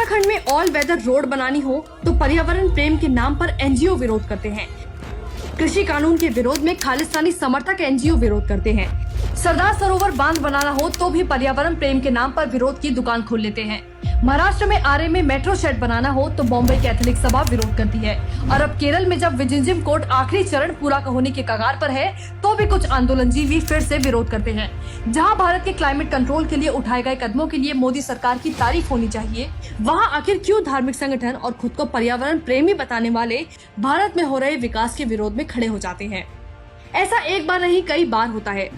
उत्तराखंड में all weather road बनानी हो तो पर्यावरण प्रेम के नाम पर एनजीओ विरोध करते हैं। कृषि कानून के विरोध में खालिस्तानी समर्थक एनजीओ विरोध करते हैं। सरदार सरोवर बांध बनाना हो तो भी पर्यावरण प्रेम के नाम पर विरोध की दुकान खोल लेते हैं। महाराष्ट्र में आरे में मेट्रो शेड बनाना हो तो बॉम्बे कैथोलिक सभा विरोध करती है। और अब केरल में जब विजिंजम कोर्ट आखिरी चरण पूरा होने के कगार पर है तो भी कुछ आंदोलनजीवी फिर से विरोध करते हैं। जहां भारत के क्लाइमेट कंट्रोल के लिए उठाए गए कदमों के लिए मोदी सरकार की तारीफ होनी चाहिए, वहां आखिर क्यों धार्मिक संगठन और खुद को पर्यावरण प्रेमी बताने वाले भारत में हो रहे विकास के विरोध में खड़े हो जाते हैं। ऐसा एक बार नहीं कई बार होता है।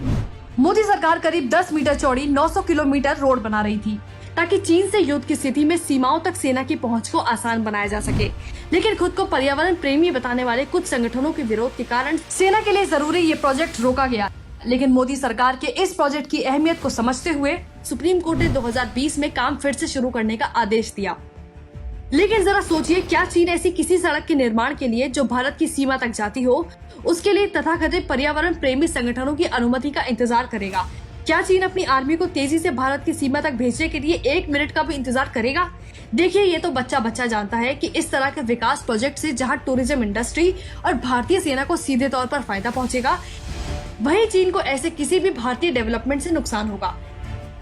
मोदी सरकार करीब 10 मीटर चौड़ी 900 किलोमीटर रोड बना रही थी ताकि चीन से युद्ध की स्थिति में सीमाओं तक सेना की पहुंच को आसान बनाया जा सके, लेकिन खुद को पर्यावरण प्रेमी बताने वाले कुछ संगठनों के विरोध के कारण सेना के लिए जरूरी ये प्रोजेक्ट रोका गया। लेकिन मोदी सरकार के इस प्रोजेक्ट की अहमियत को समझते हुए सुप्रीम कोर्ट ने 2020 में काम फिर से शुरू करने का आदेश दिया। लेकिन जरा सोचिए, क्या चीन ऐसी किसी सड़क के निर्माण के लिए जो भारत की सीमा तक जाती हो, उसके लिए तथाकथित पर्यावरण प्रेमी संगठनों की अनुमति का इंतजार करेगा? क्या चीन अपनी आर्मी को तेजी से भारत की सीमा तक भेजने के लिए 1 मिनट का भी इंतजार करेगा? देखिए, ये तो बच्चा जानता है कि इस तरह के विकास प्रोजेक्ट से जहां टूरिज्म इंडस्ट्री और भारतीय सेना को सीधे तौर पर फायदा पहुंचेगा, वहीं चीन को ऐसे किसी भी भारतीय डेवलपमेंट से नुकसान होगा।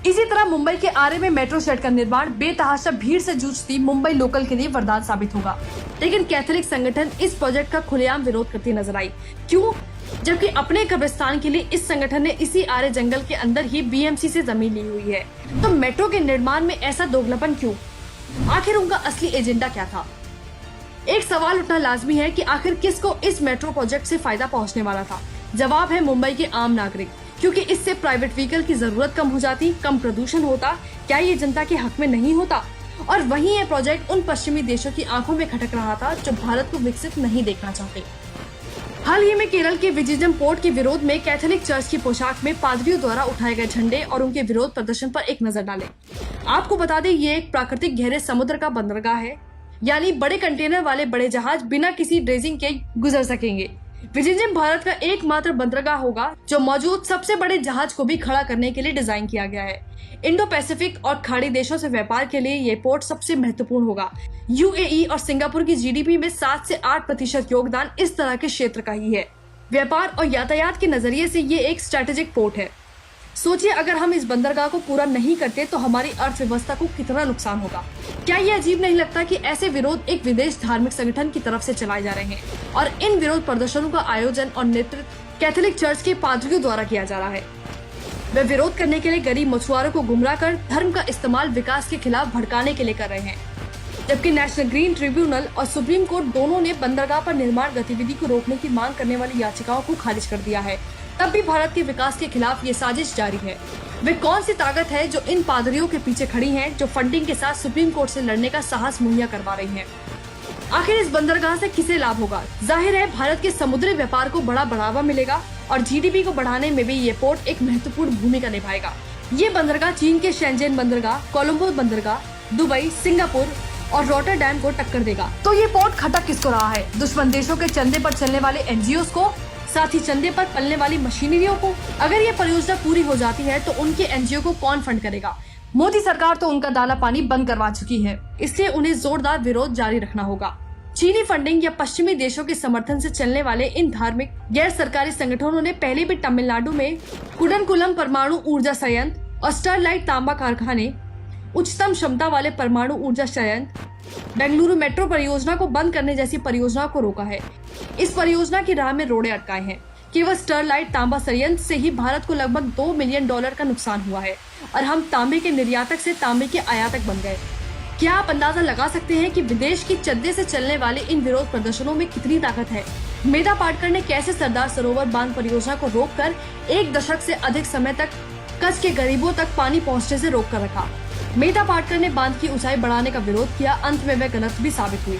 इसी तरह मुंबई के आरे में मेट्रो शेड का निर्माण बेतहाशा भीड़ से जूझती मुंबई लोकल के लिए वरदान साबित होगा। लेकिन कैथोलिक संगठन इस प्रोजेक्ट का खुलेआम विरोध करती नजर आई। क्यों? जबकि अपने कब्रिस्तान के लिए इस संगठन ने इसी आरे जंगल के अंदर ही बीएमसी से जमीन ली हुई है। तो मेट्रो के निर्माण में ऐसा दोगलापन क्यों? आखिर उनका असली एजेंडा क्या था? एक सवाल उठना लाजमी है कि आखिर किसको इस मेट्रो प्रोजेक्ट से फायदा पहुंचने वाला था? जवाब है मुंबई के आम नागरिक, क्योंकि इससे प्राइवेट व्हीकल की जरूरत कम हो जाती, कम प्रदूषण होता। क्या ये जनता के हक में नहीं होता? और वहीं ये प्रोजेक्ट उन पश्चिमी देशों की आंखों में खटक रहा था जो भारत को विकसित नहीं देखना चाहते। हाल ही में केरल के विजिंजम पोर्ट के विरोध में कैथोलिक चर्च की पोशाक में पादरियों द्वारा उठाए गए झंडे और उनके विरोध प्रदर्शन पर एक नजर डालें। आपको बता दें, ये एक प्राकृतिक गहरे समुद्र का बंदरगाह है, यानी बड़े कंटेनर वाले बड़े जहाज बिना किसी ड्रेजिंग के गुजर सकेंगे। विजिंजम भारत का एकमात्र बंदरगाह होगा जो मौजूद सबसे बड़े जहाज को भी खड़ा करने के लिए डिजाइन किया गया है। इंडो पैसिफिक और खाड़ी देशों से व्यापार के लिए ये पोर्ट सबसे महत्वपूर्ण होगा। यूएई और सिंगापुर की जीडीपी में 7 से 8% योगदान इस तरह के क्षेत्र का ही है। व्यापार और यातायात के नजरिए से ये एक स्ट्रेटेजिक पोर्ट है। सोचिए, अगर हम इस बंदरगाह को पूरा नहीं करते तो हमारी अर्थव्यवस्था को कितना नुकसान होगा। क्या ये अजीब नहीं लगता कि ऐसे विरोध एक विदेश धार्मिक संगठन की तरफ से चलाए जा रहे हैं और इन विरोध प्रदर्शनों का आयोजन और नेतृत्व कैथोलिक चर्च के पादरियों द्वारा किया जा रहा है। वे विरोध करने के लिए गरीब मछुआरों को गुमराह कर धर्म का इस्तेमाल विकास के खिलाफ भड़काने के लिए कर रहे हैं, जबकि नेशनल ग्रीन ट्रिब्यूनल और सुप्रीम कोर्ट दोनों ने बंदरगाह पर निर्माण गतिविधि को रोकने की मांग करने वाली याचिकाओं को खारिज कर दिया है। तब भी भारत के विकास के खिलाफ ये साजिश जारी है। वे कौन सी ताकत है जो इन पादरियों के पीछे खड़ी है, जो फंडिंग के साथ सुप्रीम कोर्ट से लड़ने का साहस मुहैया करवा रही है? आखिर इस बंदरगाह से किसे लाभ होगा? जाहिर है भारत के समुद्री व्यापार को बड़ा बढ़ावा मिलेगा और जीडीपी को बढ़ाने में भी ये पोर्ट एक महत्वपूर्ण भूमिका निभाएगा। ये बंदरगाह चीन के शेंजेन बंदरगाह, कोलंबो बंदरगाह, दुबई, सिंगापुर और रॉटरडैम को टक्कर देगा। तो ये पोर्ट खटक किसको रहा है? दुश्मन देशों के चंदे पर चलने वाले एनजीओ को, साथ ही चंदे पर पलने वाली मशीनरियों को। अगर ये परियोजना पूरी हो जाती है तो उनके एनजीओ को कौन फंड करेगा? मोदी सरकार तो उनका दाना पानी बंद करवा चुकी है, इसलिए उन्हें जोरदार विरोध जारी रखना होगा। चीनी फंडिंग या पश्चिमी देशों के समर्थन से चलने वाले इन धार्मिक गैर सरकारी संगठनों ने पहले भी तमिलनाडु में कुडनकुलम परमाणु ऊर्जा संयंत्र और स्टरलाइट तांबा कारखाने, उच्चतम क्षमता वाले परमाणु ऊर्जा संयंत्र, बेंगलुरु मेट्रो परियोजना को बंद करने जैसी परियोजनाओं को रोका है। इस परियोजना की राह में रोड़े अटकाए हैं। केवल स्टरलाइट तांबा संयंत्र से ही भारत को लगभग $2 मिलियन का नुकसान हुआ है और हम तांबे के निर्यातक से तांबे के आयातक बन गए। क्या आप अंदाजा लगा सकते हैं कि विदेश की चद्दे से चलने वाले इन विरोध प्रदर्शनों में कितनी ताकत है? मेधा पाटकर ने कैसे सरदार सरोवर बांध परियोजना को रोककर 1 दशक से अधिक समय तक कच्छ के गरीबों तक पानी पहुंचने से रोक कर रखा। मेधा पाटकर ने बांध की ऊंचाई बढ़ाने का विरोध किया, अंत में वह गलत भी साबित हुई।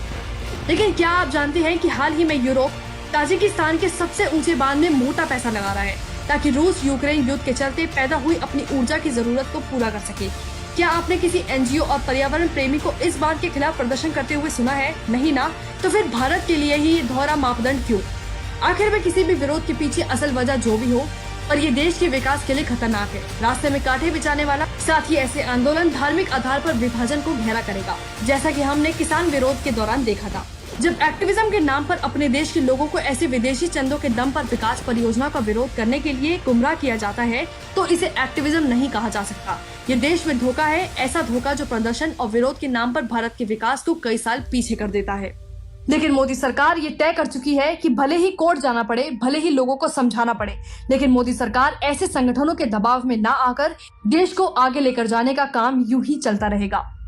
लेकिन क्या आप जानते हैं कि हाल ही में यूरोप ताजिकिस्तान के सबसे ऊंचे बांध में मोटा पैसा लगा रहा है ताकि रूस यूक्रेन युद्ध के चलते पैदा हुई अपनी ऊर्जा की जरूरत को पूरा कर सके? क्या आपने किसी एनजीओ और पर्यावरण प्रेमी को इस बात के खिलाफ प्रदर्शन करते हुए सुना है? नहीं ना? तो फिर भारत के लिए ही दोहरा मापदंड क्यों? आखिर में किसी भी विरोध के पीछे असल वजह जो भी हो, और ये देश के विकास के लिए खतरनाक है। रास्ते में कांटे बिछाने वाला, साथ ही ऐसे आंदोलन धार्मिक आधार पर विभाजन को गहरा करेगा, जैसा कि हमने किसान विरोध के दौरान देखा था। जब एक्टिविज्म के नाम पर अपने देश के लोगों को ऐसे विदेशी चंदों के दम पर विकास परियोजना का विरोध करने के लिए गुमराह किया जाता है, तो इसे एक्टिविज्म नहीं कहा जा सकता। ये देश में धोखा है, ऐसा धोखा जो प्रदर्शन और विरोध के नाम पर भारत के विकास को कई साल पीछे कर देता है। लेकिन मोदी सरकार ये तय कर चुकी है कि भले ही कोर्ट जाना पड़े, भले ही लोगों को समझाना पड़े, लेकिन मोदी सरकार ऐसे संगठनों के दबाव में ना आकर देश को आगे लेकर जाने का काम यूं ही चलता रहेगा।